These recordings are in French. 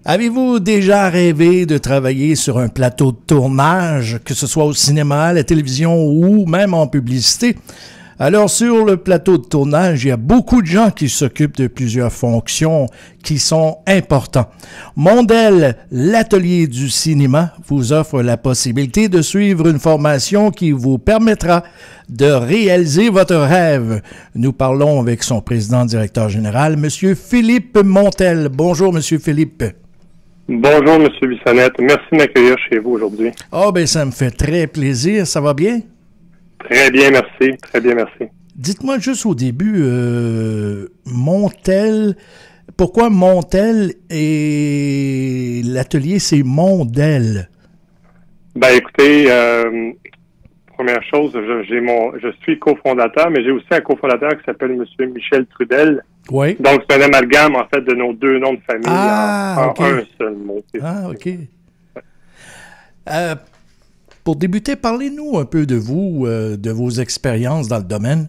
Avez-vous déjà rêvé de travailler sur un plateau de tournage, que ce soit au cinéma, à la télévision ou même en publicité? Alors, sur le plateau de tournage, il y a beaucoup de gens qui s'occupent de plusieurs fonctions qui sont importantes. Mondel, l'atelier du cinéma, vous offre la possibilité de suivre une formation qui vous permettra de réaliser votre rêve. Nous parlons avec son président-directeur général, M. Philippe Montel. Bonjour, M. Philippe. Bonjour, M. Bissonnette. Merci de m'accueillir chez vous aujourd'hui. Ben ça me fait très plaisir. Ça va bien? Très bien, merci. Très bien, merci. Dites-moi juste au début, Montel, pourquoi Montel et l'atelier, c'est Mondel? Ben, écoutez, première chose, je suis cofondateur, mais j'ai aussi un cofondateur qui s'appelle M. Michel Trudel. Oui. Donc, c'est un amalgame, en fait, de nos deux noms de famille en okay. un seul mot. OK. Pour débuter, parlez-nous un peu de vous, de vos expériences dans le domaine.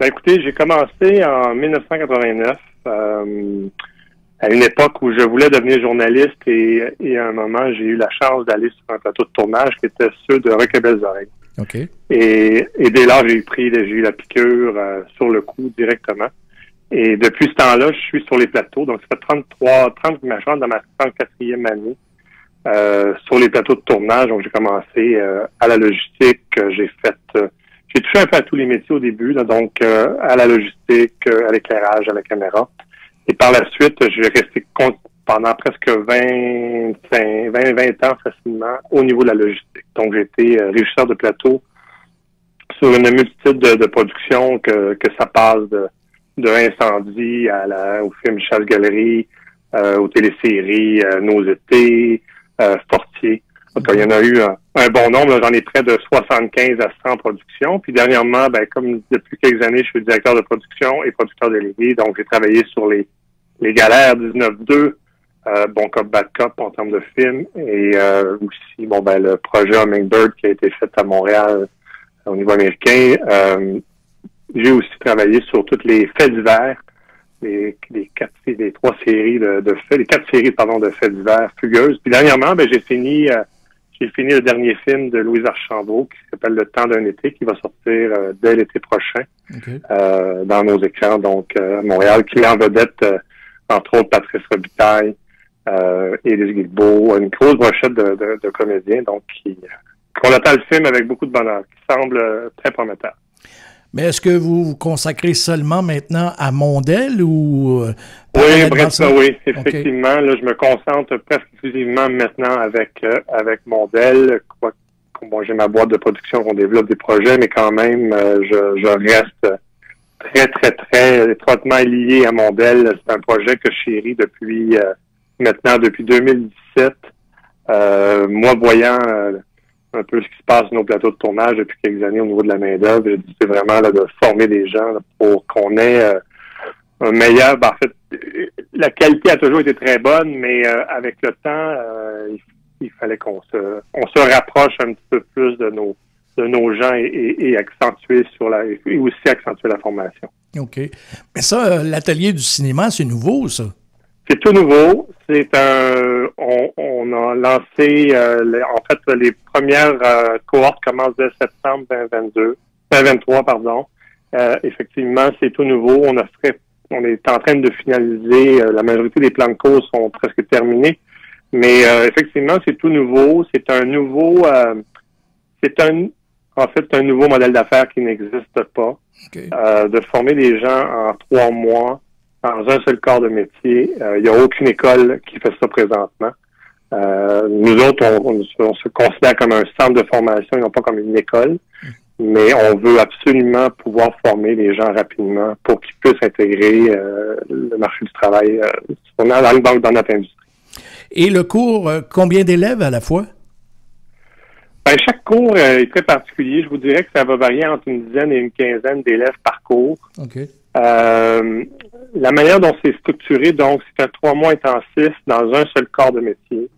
Ben, écoutez, j'ai commencé en 1989, à une époque où je voulais devenir journaliste et à un moment, j'ai eu la chance d'aller sur un plateau de tournage qui était ceux de Rock et Belles Oreilles. OK. Et dès lors, j'ai eu la piqûre sur le coup directement. Et depuis ce temps-là, je suis sur les plateaux. Donc, ça fait je rentre dans ma 34e année sur les plateaux de tournage. Donc, j'ai commencé à la logistique. J'ai touché un peu à tous les métiers au début, là, donc à la logistique, à l'éclairage, à la caméra. Et par la suite, j'ai resté pendant presque 20 ans facilement au niveau de la logistique. Donc, j'ai été régisseur de plateau sur une multitude de productions que ça passe de Incendie au film Chasse-Galerie, aux téléséries Nos étés, Fortier. Donc, il y en a eu un bon nombre. J'en ai près de 75 à 100 productions. Puis dernièrement, comme depuis quelques années, je suis directeur de production et producteur délégué. Donc, j'ai travaillé sur les Galères 19-2, Bon Cop, Bad Cop en termes de films. Et aussi, le projet Hummingbird qui a été fait à Montréal au niveau américain. J'ai aussi travaillé sur toutes les faits divers, les quatre séries de faits divers fugueuses. Puis dernièrement, j'ai fini le dernier film de Louise Archambault qui s'appelle Le temps d'un été, qui va sortir dès l'été prochain dans nos écrans, donc à Montréal, qui est en vedette, entre autres, Patrice Robitaille, Élise Guilbeault, une grosse brochette de comédiens, donc qu'on attend le film avec beaucoup de bonheur, qui semble très prometteur. Mais est-ce que vous vous consacrez seulement maintenant à Mondel ou... Oui, effectivement. Okay. Là, je me concentre presque exclusivement maintenant avec Mondel. J'ai ma boîte de production, on développe des projets, mais quand même, je reste très, très, très étroitement lié à Mondel. C'est un projet que je chéris depuis 2017. Moi, voyant... un peu ce qui se passe sur nos plateaux de tournage depuis quelques années au niveau de la main-d'œuvre. J'ai dit, c'est vraiment de former des gens pour qu'on ait un meilleur... en fait, la qualité a toujours été très bonne, mais avec le temps, il fallait qu'on se rapproche un petit peu plus de nos gens et accentuer et aussi accentuer la formation. OK. Mais ça, l'atelier du cinéma, c'est nouveau, ça? C'est tout nouveau. On a lancé, les premières cohortes commencent dès septembre 2023, pardon. Effectivement, c'est tout nouveau. On est en train de finaliser, la majorité des plans de cours sont presque terminés. Mais effectivement, c'est tout nouveau. C'est un nouveau modèle d'affaires qui n'existe pas. Okay. De former des gens en 3 mois dans un seul corps de métier. Il n'y a aucune école qui fait ça présentement. Nous autres, on se considère comme un centre de formation et non pas comme une école. Mais on veut absolument pouvoir former les gens rapidement pour qu'ils puissent intégrer le marché du travail dans notre industrie. Et le cours, combien d'élèves à la fois? Chaque cours est très particulier. Je vous dirais que ça va varier entre une dizaine et une quinzaine d'élèves par cours. Okay. La manière dont c'est structuré, donc, c'est un 3 mois intensif dans un seul corps de métier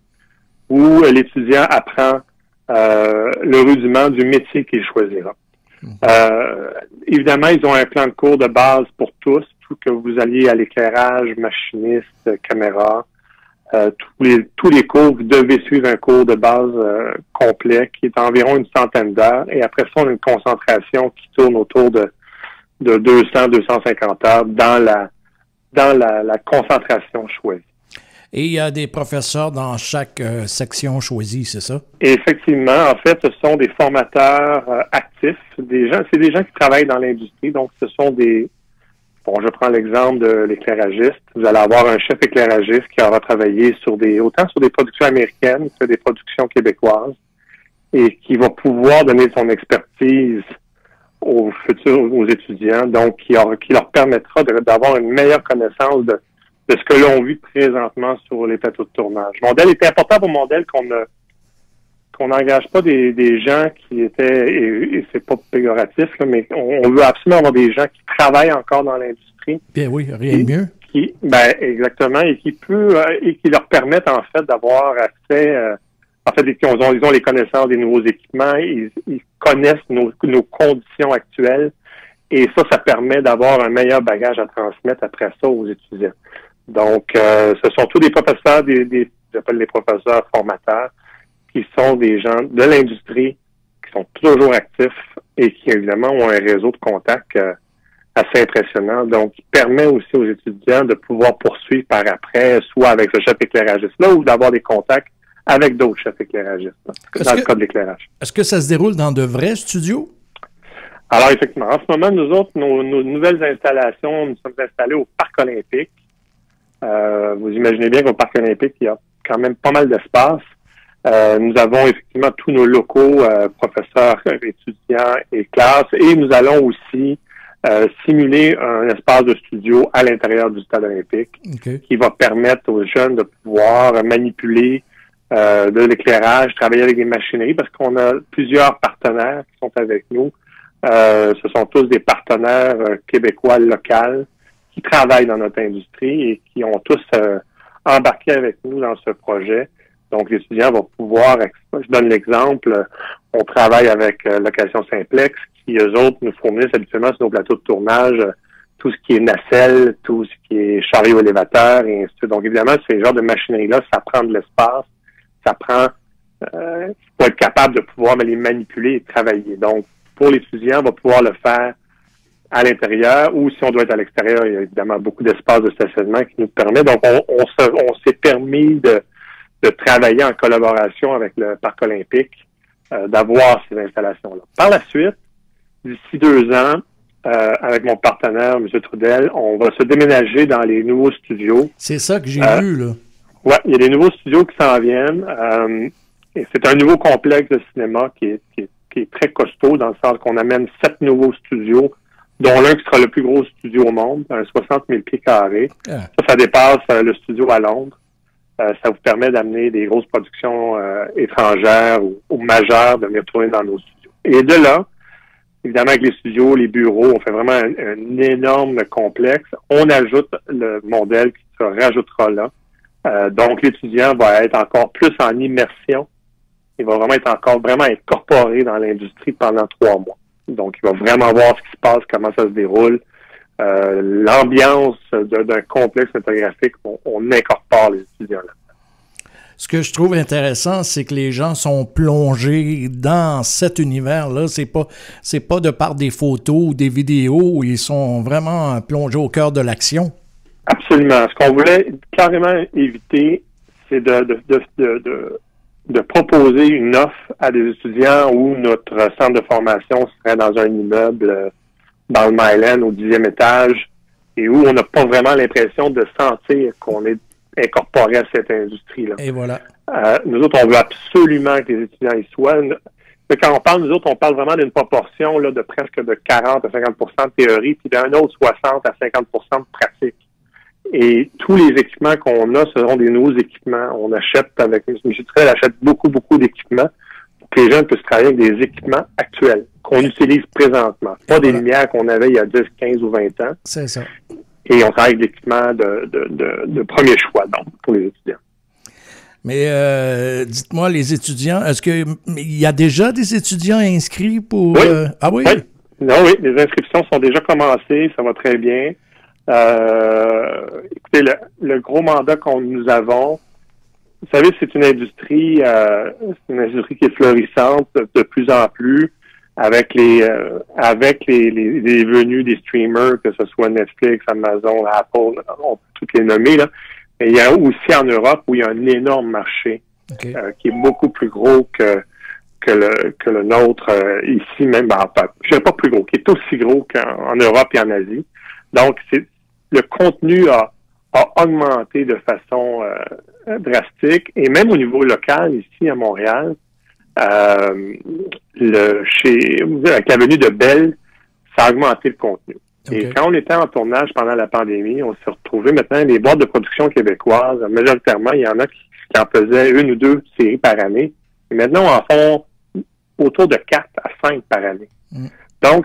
où l'étudiant apprend le rudiment du métier qu'il choisira. Évidemment, ils ont un plan de cours de base pour tous, tout que vous alliez à l'éclairage, machiniste, caméra, Tous les cours, vous devez suivre un cours de base complet qui est environ une centaine d'heures. Et après ça, on a une concentration qui tourne autour de 200-250 heures dans la concentration choisie. Et il y a des professeurs dans chaque section choisie, c'est ça? Et effectivement, en fait, ce sont des formateurs actifs, c'est des gens qui travaillent dans l'industrie, donc ce sont je prends l'exemple de l'éclairagiste. Vous allez avoir un chef éclairagiste qui aura travaillé autant sur des productions américaines que des productions québécoises et qui va pouvoir donner son expertise aux étudiants, donc qui leur permettra d'avoir une meilleure connaissance de ce que l'on vit présentement sur les plateaux de tournage. Mondel est important pour Mondel qu'on n'engage pas des gens qui étaient, et c'est pas péjoratif, là, mais on veut absolument avoir des gens qui travaillent encore dans l'industrie. Bien oui, rien de mieux. Exactement, et qui leur permettent en fait d'avoir accès, ils ont les connaissances des nouveaux équipements, ils connaissent nos conditions actuelles, et ça permet d'avoir un meilleur bagage à transmettre après ça aux étudiants. Donc, ce sont tous des professeurs, j'appelle les professeurs formateurs, qui sont des gens de l'industrie, qui sont toujours actifs et qui, évidemment, ont un réseau de contacts assez impressionnant. Donc, il permet aussi aux étudiants de pouvoir poursuivre par après, soit avec ce chef éclairagiste-là ou d'avoir des contacts avec d'autres chefs éclairagistes, dans le cas de l'éclairage. Est-ce que ça se déroule dans de vrais studios? Alors, effectivement, en ce moment, nous autres, nos nouvelles installations, nous sommes installés au Parc olympique. Vous imaginez bien qu'au Parc olympique, il y a quand même pas mal d'espace. Nous avons effectivement tous nos locaux, professeurs, étudiants et classes, et nous allons aussi simuler un espace de studio à l'intérieur du stade olympique qui va permettre aux jeunes de pouvoir manipuler de l'éclairage, travailler avec des machineries, parce qu'on a plusieurs partenaires qui sont avec nous. Ce sont tous des partenaires québécois locaux qui travaillent dans notre industrie et qui ont tous embarqué avec nous dans ce projet. Donc, l'étudiant va pouvoir, je donne l'exemple, on travaille avec Location Simplex, qui, eux autres, nous fournissent habituellement sur nos plateaux de tournage tout ce qui est nacelle, tout ce qui est chariot élévateur, et ainsi de suite. Donc, évidemment, ces genres de machineries-là, ça prend de l'espace, ça prend, faut être capable de pouvoir les manipuler et travailler. Donc, pour l'étudiant, on va pouvoir le faire à l'intérieur, ou si on doit être à l'extérieur, il y a évidemment beaucoup d'espace de stationnement qui nous permet. Donc, on s'est permis de travailler en collaboration avec le Parc olympique, d'avoir ces installations-là. Par la suite, d'ici 2 ans, avec mon partenaire, M. Trudel, on va se déménager dans les nouveaux studios. C'est ça que j'ai vu, là. Oui, il y a des nouveaux studios qui s'en viennent. Et c'est un nouveau complexe de cinéma qui est très costaud, dans le sens qu'on amène 7 nouveaux studios, dont l'un qui sera le plus gros studio au monde, un 60 000 pieds carrés. Ça dépasse le studio à Londres. Ça vous permet d'amener des grosses productions étrangères ou majeures de venir tourner dans nos studios. Et de là, évidemment, avec les studios, les bureaux, on fait vraiment un énorme complexe. On ajoute le modèle qui se rajoutera là. Donc, l'étudiant va être encore plus en immersion. Il va vraiment être vraiment incorporé dans l'industrie pendant 3 mois. Donc, il va vraiment voir ce qui se passe, comment ça se déroule. L'ambiance d'un complexe photographique, on incorpore les étudiants là. Ce que je trouve intéressant, c'est que les gens sont plongés dans cet univers-là. C'est pas de par des photos ou des vidéos, ils sont vraiment plongés au cœur de l'action. Absolument. Ce qu'on voulait carrément éviter, c'est de proposer une offre à des étudiants où notre centre de formation serait dans un immeuble dans le Myland au 10e étage et où on n'a pas vraiment l'impression de sentir qu'on est incorporé à cette industrie-là. Et voilà. Nous autres, on veut absolument que les étudiants y soient. Mais quand on parle, nous autres, on parle vraiment d'une proportion là, de presque de 40 à 50 de théorie, puis d'un autre 60 à 50 de pratique. Et tous les équipements qu'on a seront des nouveaux équipements. On achète avec M. Trudel achète beaucoup d'équipements pour que les jeunes puissent travailler avec des équipements actuels qu'on utilise présentement. Pas des lumières qu'on avait il y a 10, 15 ou 20 ans. C'est ça. Et on travaille avec des équipements de premier choix, donc, pour les étudiants. Mais dites-moi, les étudiants, est-ce qu'il y a déjà des étudiants inscrits pour... Oui. Ah oui? Oui. Non, oui, les inscriptions sont déjà commencées, ça va très bien. Écoutez, le gros mandat nous avons, vous savez, c'est une industrie qui est florissante de plus en plus avec les venues des streamers, que ce soit Netflix, Amazon, Apple, on peut toutes les nommer là. Mais il y a aussi en Europe où il y a un énorme marché qui est beaucoup plus gros que le nôtre ici même. Je dirais pas plus gros, qui est aussi gros qu'en Europe et en Asie. Donc, le contenu a augmenté de façon drastique, et même au niveau local, ici à Montréal, avec la venue de Bell, ça a augmenté le contenu. Et quand on était en tournage pendant la pandémie, on s'est retrouvé maintenant, les boîtes de production québécoises, majoritairement, il y en a qui en faisaient 1 ou 2 séries par année, et maintenant, on en font autour de 4 à 5 par année. Donc,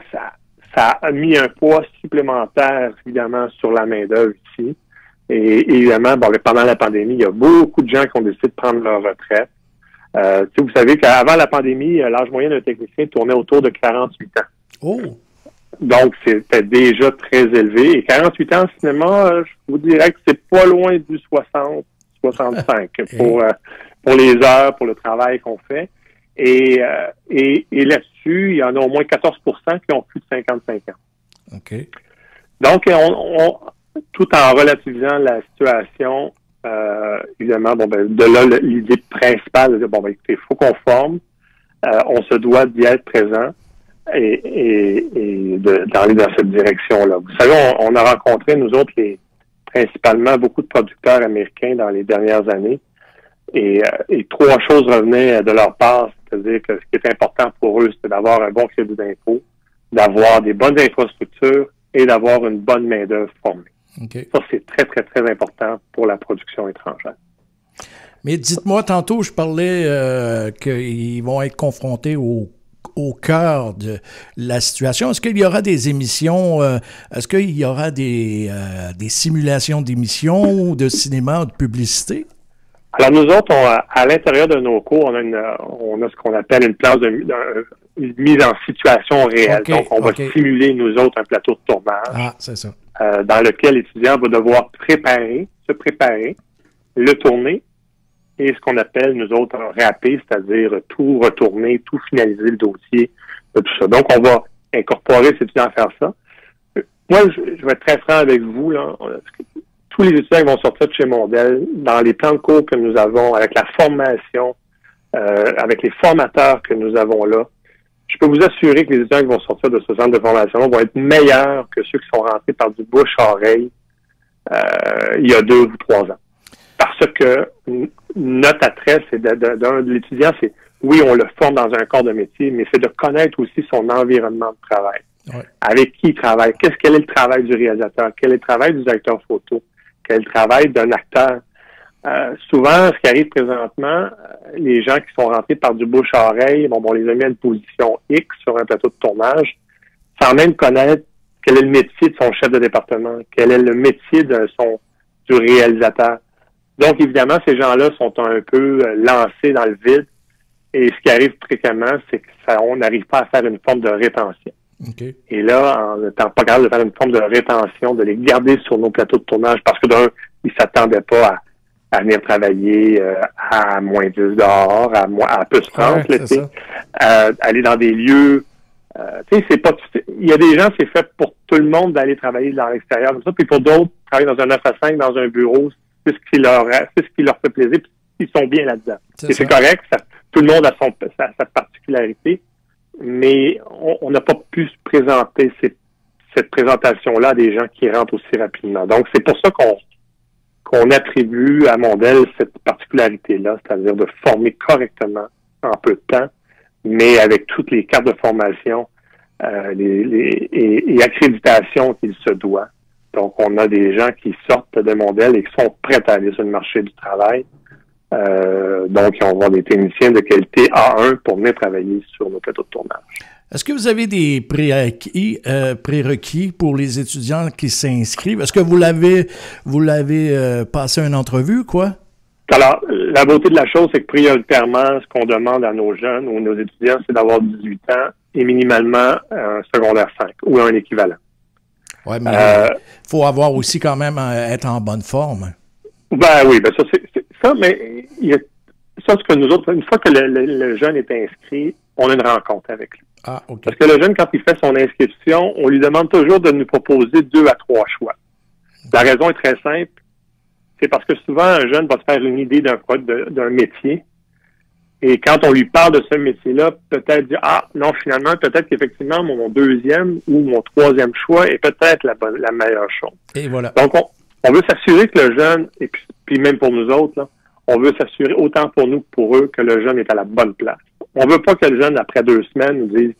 ça a mis un poids supplémentaire, évidemment, sur la main-d'œuvre ici. Et évidemment, pendant la pandémie, il y a beaucoup de gens qui ont décidé de prendre leur retraite. Vous savez qu'avant la pandémie, l'âge moyen d'un technicien tournait autour de 48 ans. Oh. Donc, c'était déjà très élevé. Et 48 ans en cinéma, je vous dirais que c'est pas loin du 60, 65 pour les heures, pour le travail qu'on fait. Et là-dessus, il y en a au moins 14% qui ont plus de 55 ans. OK. Donc, tout en relativisant la situation, évidemment, de là, l'idée principale de dire, écoutez, il faut qu'on forme, on se doit d'y être présent et d'aller dans cette direction-là. Vous savez, on a rencontré, nous autres, principalement beaucoup de producteurs américains dans les dernières années, et 3 choses revenaient de leur part, c'est-à-dire que ce qui est important pour eux, c'est d'avoir un bon crédit d'impôt, d'avoir des bonnes infrastructures et d'avoir une bonne main-d'œuvre formée. Okay. Ça, c'est très, très, très important pour la production étrangère. Mais dites-moi, tantôt, je parlais qu'ils vont être confrontés au cœur de la situation. Est-ce qu'il y aura des émissions, est-ce qu'il y aura des simulations d'émissions, de cinéma ou de publicité? Alors, nous autres, à l'intérieur de nos cours, on a ce qu'on appelle une place une mise en situation réelle. Okay, donc, on va simuler, nous autres, un plateau de tournage. Ah, c'est ça. Dans lequel l'étudiant va devoir se préparer, le tourner, et ce qu'on appelle, nous autres, rapper, c'est-à-dire tout retourner, tout finaliser le dossier, tout ça. Donc, on va incorporer ces étudiants à faire ça. Moi, je vais être très franc avec vous, là. Tous les étudiants qui vont sortir de chez Mondel, dans les plans de cours que nous avons, avec la formation, avec les formateurs que nous avons là, je peux vous assurer que les étudiants qui vont sortir de ce centre de formation vont être meilleurs que ceux qui sont rentrés par du bouche-oreille il y a 2 ou 3 ans. Parce que notre attrait, c'est de l'étudiant, c'est oui, on le forme dans un corps de métier, mais c'est de connaître aussi son environnement de travail. Ouais. Avec qui il travaille, quel est le travail du réalisateur, quel est le travail du directeur photo, quel est le travail d'un acteur. Souvent, ce qui arrive présentement, les gens qui sont rentrés par du bouche à oreille, on les a mis à une position X sur un plateau de tournage, sans même connaître quel est le métier de son chef de département, quel est le métier du réalisateur. Donc, évidemment, ces gens-là sont un peu lancés dans le vide, et ce qui arrive fréquemment, c'est qu'on n'arrive pas à faire une forme de rétention. Okay. Et là, en n'étant pas capable de faire une forme de rétention, de les garder sur nos plateaux de tournage, parce que d'un, ils s'attendaient pas à venir travailler à moins 10 dehors, à plus 30, aller dans des lieux. C'est pas. Il y a des gens, c'est fait pour tout le monde d'aller travailler dans l'extérieur comme ça, puis pour d'autres, travailler dans un 9 à 5, dans un bureau, c'est ce qui leur fait plaisir, puis ils sont bien là-dedans. C'est correct, tout le monde a sa particularité, mais on n'a pas pu se présenter cette présentation-là à des gens qui rentrent aussi rapidement. Donc, c'est pour ça qu'on attribue à Mondel cette particularité-là, c'est-à-dire de former correctement en peu de temps, mais avec toutes les cartes de formation et accréditation qu'il se doit. Donc, on a des gens qui sortent de Mondel et qui sont prêts à aller sur le marché du travail. Donc, on va avoir des techniciens de qualité A1 pour venir travailler sur nos plateaux de tournage. Est-ce que vous avez des prérequis pour les étudiants qui s'inscrivent? Est-ce que vous l'avez passé une entrevue, quoi? Alors, la beauté de la chose, c'est que prioritairement, ce qu'on demande à nos jeunes ou nos étudiants, c'est d'avoir 18 ans et minimalement un secondaire 5 ou un équivalent. Oui, mais il faut avoir aussi quand même être en bonne forme. Ben oui, ça ça, mais il y a ça, ce que nous autres, une fois que le jeune est inscrit, on a une rencontre avec lui. Ah, OK. Parce que le jeune, quand il fait son inscription, on lui demande toujours de nous proposer 2 à 3 choix. La raison est très simple. C'est parce que souvent, un jeune va se faire une idée d'un métier. Et quand on lui parle de ce métier-là, peut-être dire, ah, non, finalement, peut-être qu'effectivement, mon 2e ou mon 3e choix est peut-être la meilleure chose. Et voilà. Donc, on veut s'assurer que le jeune, et puis même pour nous autres, là, on veut s'assurer, autant pour nous que pour eux, que le jeune est à la bonne place. On veut pas que le jeune, après 2 semaines, nous dise,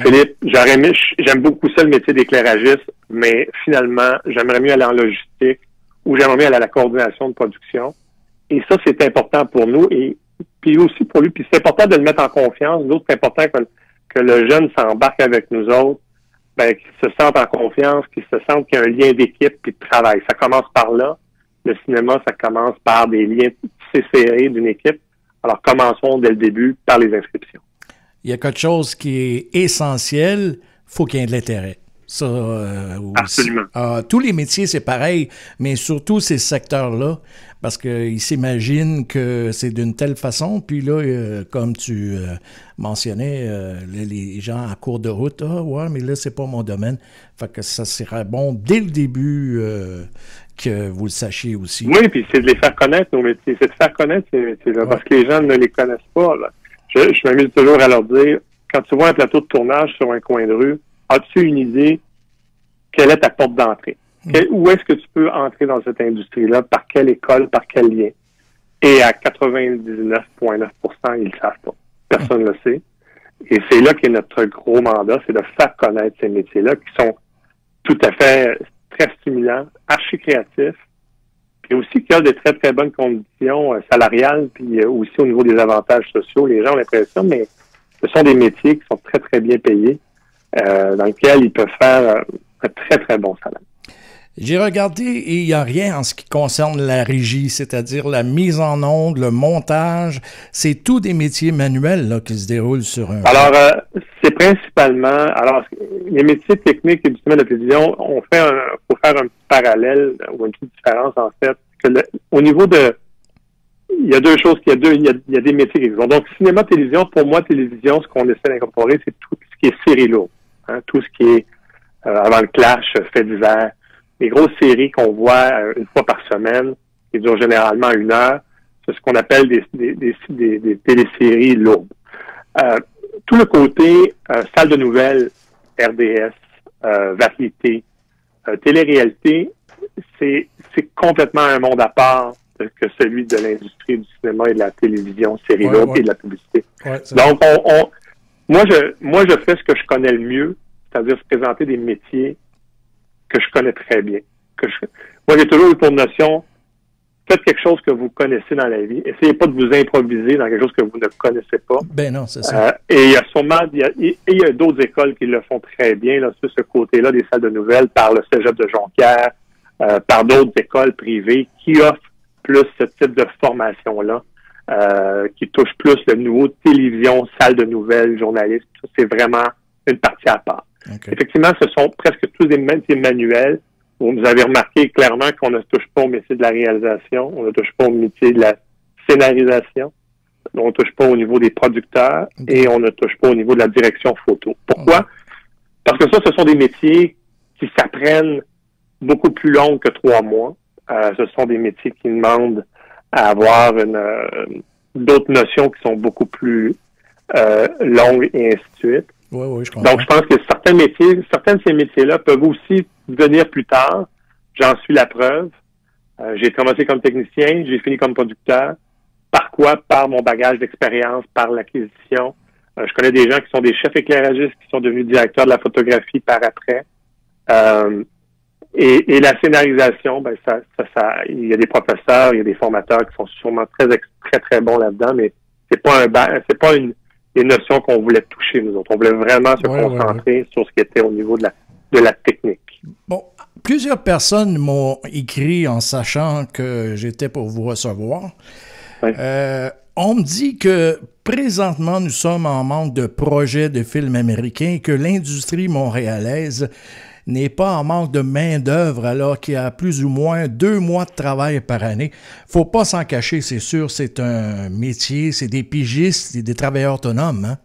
Philippe, j'aime beaucoup ça, le métier d'éclairagiste, mais finalement, j'aimerais mieux aller en logistique ou j'aimerais mieux aller à la coordination de production. Et ça, c'est important pour nous et puis aussi pour lui. Puis c'est important de le mettre en confiance. D'autres, c'est important que le jeune s'embarque avec nous autres, ben, qu'il se sente en confiance, qu'il se sente qu'il y a un lien d'équipe puis de travail. Ça commence par là. Le cinéma, ça commence par des liens serrés d'une équipe. Alors, commençons dès le début par les inscriptions. Il y a quelque chose qui est essentiel, faut qu'il y ait de l'intérêt. Ça, absolument. Tous les métiers, c'est pareil, mais surtout ces secteurs-là, parce qu'ils s'imaginent que c'est d'une telle façon, puis là, comme tu mentionnais, les gens à court de route, « Ah ouais, mais là, c'est pas mon domaine. » Fait que ça serait bon, dès le début, que vous le sachiez aussi. Oui, puis c'est de les faire connaître, nos métiers. C'est de faire connaître ces métiers-là, parce que les gens ne les connaissent pas, là. Je m'amuse toujours à leur dire, quand tu vois un plateau de tournage sur un coin de rue, as-tu une idée quelle est ta porte d'entrée? Où est-ce que tu peux entrer dans cette industrie-là? Par quelle école? Par quel lien? Et à 99,9%, ils le savent pas. Personne ne le sait. Et c'est là qu'est notre gros mandat, c'est de faire connaître ces métiers-là qui sont tout à fait très stimulants, archi créatifs, puis aussi qui ont des très, très bonnes conditions salariales, puis aussi au niveau des avantages sociaux. Les gens ont l'impression, mais ce sont des métiers qui sont très, très bien payés, dans lesquels ils peuvent faire un très, très bon salaire. J'ai regardé et il n'y a rien en ce qui concerne la régie, c'est-à-dire la mise en onde, le montage. C'est tous des métiers manuels là, qui se déroulent sur un... Alors, c'est principalement... Alors, les métiers techniques et du cinéma de la télévision, faut faire un petit parallèle ou une petite différence, en fait. Au niveau de... Il y a deux choses, il y a des métiers qui existent. Donc, cinéma, télévision, pour moi, télévision, ce qu'on essaie d'incorporer, c'est tout ce qui est série lourde. Hein, tout ce qui est avant le clash, fait divers, les grosses séries qu'on voit une fois par semaine, qui durent généralement 1 heure, c'est ce qu'on appelle des téléséries lourdes. Tout le côté salle de nouvelles, RDS, variété, télé-réalité, c'est complètement un monde à part que celui de l'industrie du cinéma et de la télévision, série lourde et de la publicité. Ouais, donc, moi, je fais ce que je connais le mieux, c'est-à-dire se présenter des métiers que je connais très bien. Moi, j'ai toujours eu pour notion, faites quelque chose que vous connaissez dans la vie. Essayez pas de vous improviser dans quelque chose que vous ne connaissez pas. Ben non, c'est ça. Et il y a sûrement, il y a d'autres écoles qui le font très bien, là, sur ce côté-là, des salles de nouvelles, par le Cégep de Jonquière, par d'autres écoles privées qui offrent plus ce type de formation-là, qui touche plus le nouveau télévision, salle de nouvelles, journalisme. C'est vraiment une partie à part. Okay. Effectivement, ce sont presque tous des métiers manuels. Vous avez remarqué clairement qu'on ne touche pas au métier de la réalisation, on ne touche pas au métier de la scénarisation, on ne touche pas au niveau des producteurs et on ne touche pas au niveau de la direction photo. Pourquoi? Parce que ça, ce sont des métiers qui s'apprennent beaucoup plus longs que 3 mois. Ce sont des métiers qui demandent à avoir d'autres notions qui sont beaucoup plus longues et ainsi de suite. Oui, je comprends. Donc, je pense que certains de ces métiers-là peuvent aussi venir plus tard. J'en suis la preuve. J'ai commencé comme technicien, j'ai fini comme producteur. Par quoi? Par mon bagage d'expérience, par l'acquisition. Je connais des gens qui sont des chefs éclairagistes qui sont devenus directeurs de la photographie par après. Et la scénarisation, ben il y a des professeurs, il y a des formateurs qui sont sûrement très, très bons là-dedans, mais c'est pas une notions qu'on voulait toucher, nous autres. On voulait vraiment se concentrer sur ce qui était au niveau de la technique. Bon, plusieurs personnes m'ont écrit en sachant que j'étais pour vous recevoir. Oui. On me dit que présentement, nous sommes en manque de projets de films américains et que l'industrie montréalaise n'est pas en manque de main-d'œuvre alors qu'il y a plus ou moins 2 mois de travail par année. Faut pas s'en cacher, c'est sûr, c'est un métier, c'est des pigistes et des travailleurs autonomes, hein?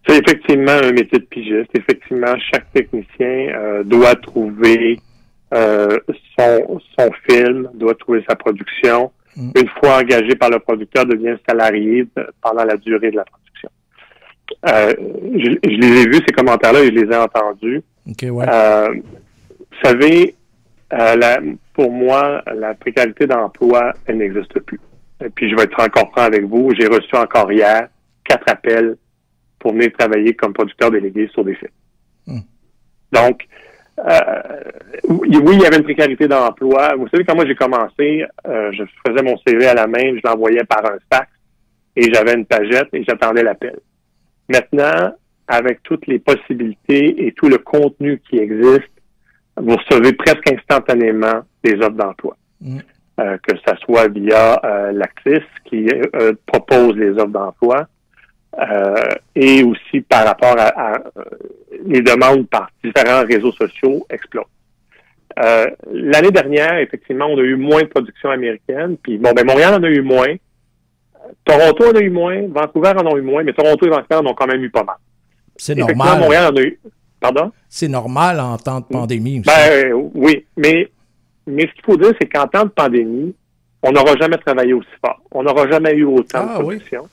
C'est effectivement un métier de pigiste. Effectivement, chaque technicien doit trouver son film, doit trouver sa production. Une fois engagé par le producteur, devient salarié pendant la durée de la production. Je les ai vus, ces commentaires-là, et je les ai entendus. Okay, ouais. Vous savez, pour moi, la précarité d'emploi, elle n'existe plus. Et puis, je vais être encore franc avec vous. J'ai reçu encore hier 4 appels pour venir travailler comme producteur délégué sur des films. Donc, oui, il y avait une précarité d'emploi. Vous savez, quand moi j'ai commencé, je faisais mon CV à la main, je l'envoyais par un fax et j'avais une pagette et j'attendais l'appel. Maintenant, avec toutes les possibilités et tout le contenu qui existe, vous recevez presque instantanément des offres d'emploi. Que ça soit via l'Actis qui propose les offres d'emploi, et aussi par rapport à les demandes par différents réseaux sociaux explosent. L'année dernière, effectivement, on a eu moins de production américaine, puis bon, ben Montréal en a eu moins, Toronto en a eu moins, Vancouver en a eu moins, mais Toronto et Vancouver en ont quand même eu pas mal. C'est normal. Montréal en a eu. Pardon? C'est normal en temps de pandémie aussi. Ben oui, mais ce qu'il faut dire, c'est qu'en temps de pandémie, on n'aura jamais travaillé aussi fort. On n'aura jamais eu autant de production. Oui.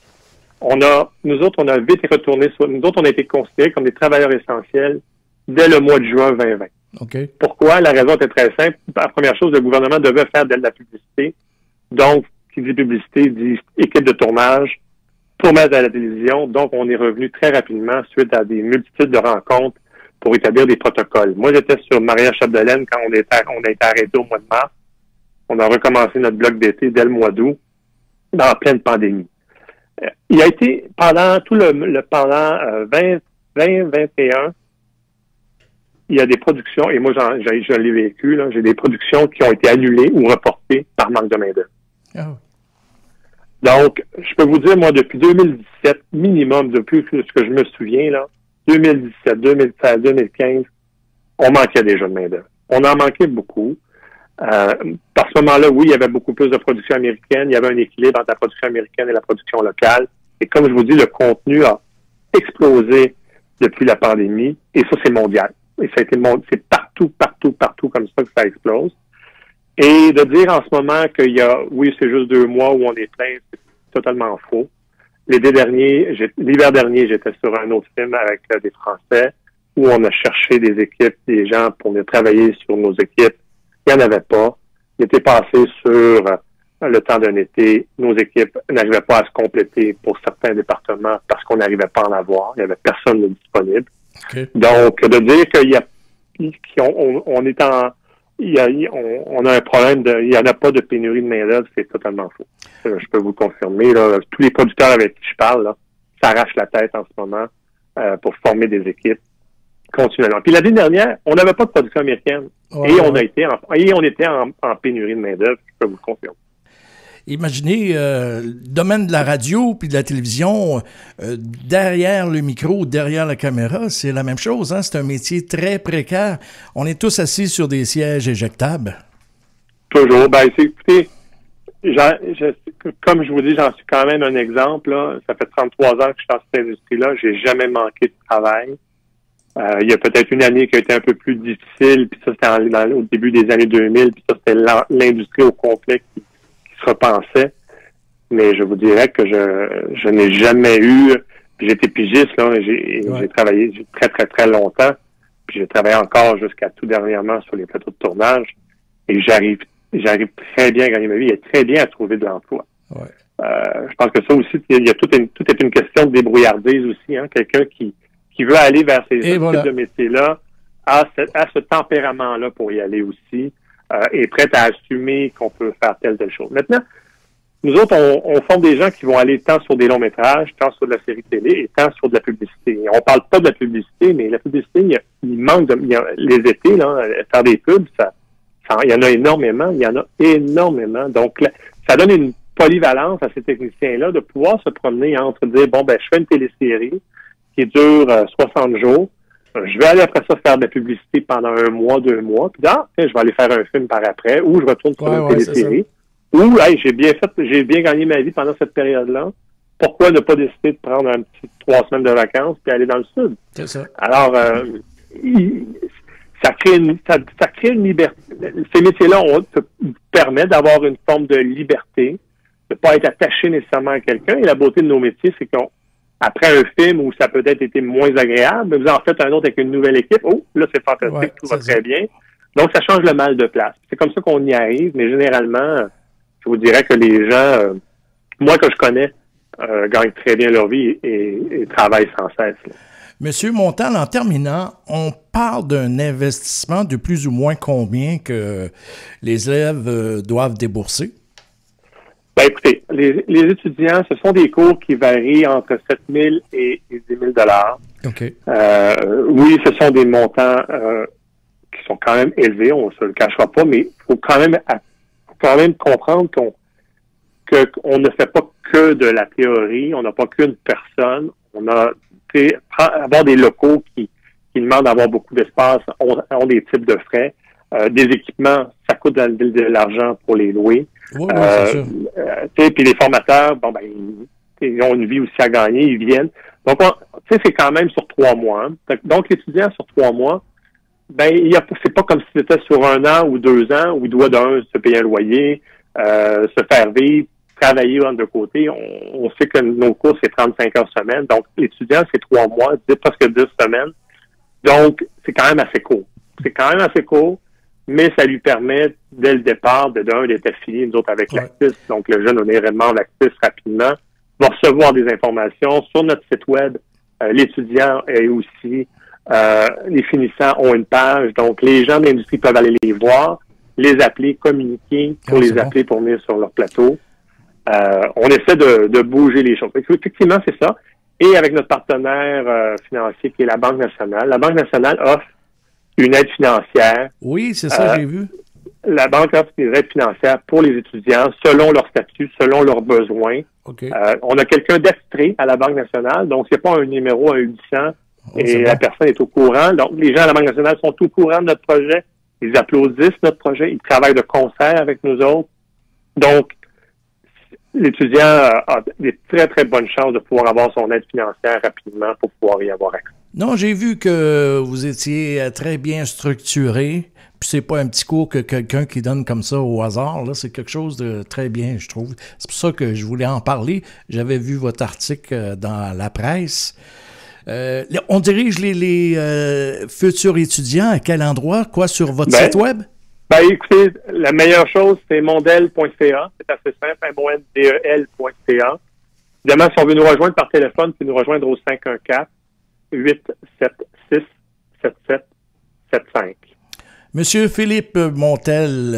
Nous autres, on a vite retourné nous autres, on a été considérés comme des travailleurs essentiels dès le mois de juin 2020. Okay. Pourquoi? La raison était très simple. La première chose, le gouvernement devait faire de la publicité. Donc, qui dit publicité, dit équipe de tournage pour mettre à la télévision. Donc, on est revenu très rapidement suite à des multitudes de rencontres pour établir des protocoles. Moi, j'étais sur Maria-Chapdelaine quand on a été arrêté au mois de mars. On a recommencé notre bloc d'été dès le mois d'août, dans pleine pandémie. Il a été, pendant tout pendant 2021, il y a des productions, et moi, je l'ai vécu, là, j'ai des productions qui ont été annulées ou reportées par manque de main-d'œuvre. Oh. Donc, je peux vous dire, moi, depuis 2017, minimum, depuis ce que je me souviens, là, 2017, 2016, 2015, on manquait déjà de main-d'œuvre. On en manquait beaucoup. Par ce moment-là, oui, il y avait beaucoup plus de production américaine. Il y avait un équilibre entre la production américaine et la production locale. Et comme je vous dis, le contenu a explosé depuis la pandémie. Et ça, c'est mondial. Et ça a été c'est partout comme ça que ça explose. Et de dire en ce moment qu'il y a, oui, c'est juste 2 mois où on est plein, c'est totalement faux. L'hiver dernier, j'étais sur un autre film avec des Français où on a cherché des équipes, des gens pour venir travailler sur nos équipes. Il n'y en avait pas. Il était passé sur le temps d'un été. Nos équipes n'arrivaient pas à se compléter pour certains départements parce qu'on n'arrivait pas à en avoir. Il n'y avait personne de disponible. Okay. Donc, de dire on a un problème il n'y en a pas de pénurie de main-d'œuvre, c'est totalement faux. Je peux vous le confirmer, là. Tous les producteurs avec qui je parle, là, s'arrachent la tête en ce moment, pour former des équipes continuellement. Puis l'année dernière, on n'avait pas de production américaine. Et on était en pénurie de main-d'œuvre, je peux vous le confirmer. Imaginez le domaine de la radio puis de la télévision, derrière le micro, derrière la caméra, c'est la même chose. Hein? C'est un métier très précaire. On est tous assis sur des sièges éjectables. Toujours. Ben, écoutez, comme je vous dis, j'en suis quand même un exemple. Là. Ça fait 33 ans que je suis dans cette industrie-là. J'ai jamais manqué de travail. Il y a peut-être une année qui a été un peu plus difficile, puis ça, c'était au début des années 2000, puis ça, c'était l'industrie au complet qui se repensait. Mais je vous dirais que je n'ai jamais eu, puis j'étais pigiste, là, j'ai travaillé très, très, très longtemps, puis j'ai travaillé encore jusqu'à tout dernièrement sur les plateaux de tournage, et j'arrive très bien à gagner ma vie et très bien à trouver de l'emploi. Ouais. Je pense que ça aussi, tout est une question de débrouillardise aussi, hein, quelqu'un qui veut aller vers ces types de métiers-là, a ce tempérament-là pour y aller aussi, est prêt à assumer qu'on peut faire telle chose. Maintenant, nous autres, on forme des gens qui vont aller tant sur des longs métrages, tant sur de la série télé, et tant sur de la publicité. On parle pas de la publicité, mais la publicité, il manque les étés, là, faire des pubs, il y en a énormément, Donc, là, ça donne une polyvalence à ces techniciens-là de pouvoir se promener entre dire, bon, ben, je fais une télésérie qui dure 60 jours. Je vais aller après ça faire de la publicité pendant 1 mois, 2 mois, puis je vais aller faire un film par après, ou je retourne sur une télésérie. Ou, hey, j'ai bien gagné ma vie pendant cette période-là. Pourquoi ne pas décider de prendre un petit 3 semaines de vacances puis aller dans le sud? C'est ça. Alors, ça crée une liberté. Ces métiers-là permettent d'avoir une forme de liberté, de ne pas être attaché nécessairement à quelqu'un. Et la beauté de nos métiers, c'est qu'après un film où ça peut-être été moins agréable, vous en faites un autre avec une nouvelle équipe. Oh, là, c'est fantastique, tout va très bien. Donc, ça change le mal de place. C'est comme ça qu'on y arrive, mais généralement, je vous dirais que les gens, moi que je connais, gagnent très bien leur vie et travaillent sans cesse. Là. Monsieur Montal, en terminant, on parle d'un investissement de plus ou moins combien que les élèves doivent débourser? Ben écoutez, les étudiants, ce sont des cours qui varient entre 7 000 et 10 000 OK. Oui, ce sont des montants qui sont quand même élevés, on ne se le cachera pas, mais il faut quand même comprendre qu'on ne fait pas que de la théorie, on n'a pas qu'une personne, on a avoir des locaux qui demandent d'avoir beaucoup d'espace, ont des types de frais, des équipements, ça coûte de l'argent pour les louer. Oui, c'est sûr. Puis les formateurs, ils ont une vie aussi à gagner, ils viennent. Donc, c'est quand même sur 3 mois. Hein. Donc, l'étudiant sur 3 mois, c'est pas comme si c'était sur 1 an ou 2 ans où il doit se payer un loyer, se faire vivre, travailler de côté. On sait que nos cours, c'est 35 heures semaine. Donc, l'étudiant, c'est 3 mois, presque 10 semaines. Donc, c'est quand même assez court. C'est quand même assez court, mais ça lui permet, dès le départ, d'être affilié, nous autres, avec l'Actis. Donc, le jeune, on est vraiment l'Actis rapidement, va recevoir des informations sur notre site web. L'étudiant et aussi les finissants ont une page. Donc, les gens de l'industrie peuvent aller les voir, les appeler, communiquer pour les appeler pour venir sur leur plateau. On essaie de bouger les choses. Effectivement, c'est ça. Et avec notre partenaire financier qui est la Banque nationale, la Banque nationale offre une aide financière. Oui, c'est ça, j'ai vu. La Banque offre une aide financière pour les étudiants selon leur statut, selon leurs besoins. Okay. On a quelqu'un d'attitré à la Banque nationale, donc c'est pas un numéro à 800 et la personne est au courant. Donc, les gens à la Banque nationale sont au courant de notre projet. Ils applaudissent notre projet. Ils travaillent de concert avec nous autres. Donc, l'étudiant a des très, très bonnes chances de pouvoir avoir son aide financière rapidement pour pouvoir y avoir accès. Non, j'ai vu que vous étiez très bien structuré. Puis c'est pas un petit cours que quelqu'un qui donne comme ça au hasard. Là, c'est quelque chose de très bien, je trouve. C'est pour ça que je voulais en parler. J'avais vu votre article dans la presse. On dirige les futurs étudiants à quel endroit? Quoi, sur votre site web? Écoutez, la meilleure chose, c'est mondel.ca. C'est assez simple, mondel.ca. Évidemment, si on veut nous rejoindre par téléphone, vous pouvez nous rejoindre au 514-876-7775. Monsieur Philippe Montel,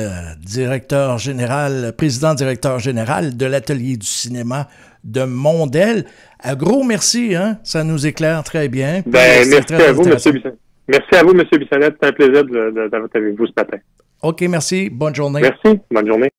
président-directeur général de l'Atelier du cinéma de Mondel. Un gros merci, hein? Ça nous éclaire très bien. Merci à vous, M. Bissonnette. Merci à vous, M. Bissonnette. C'est un plaisir d'être avec vous ce matin. OK, merci. Bonne journée. Merci. Bonne journée.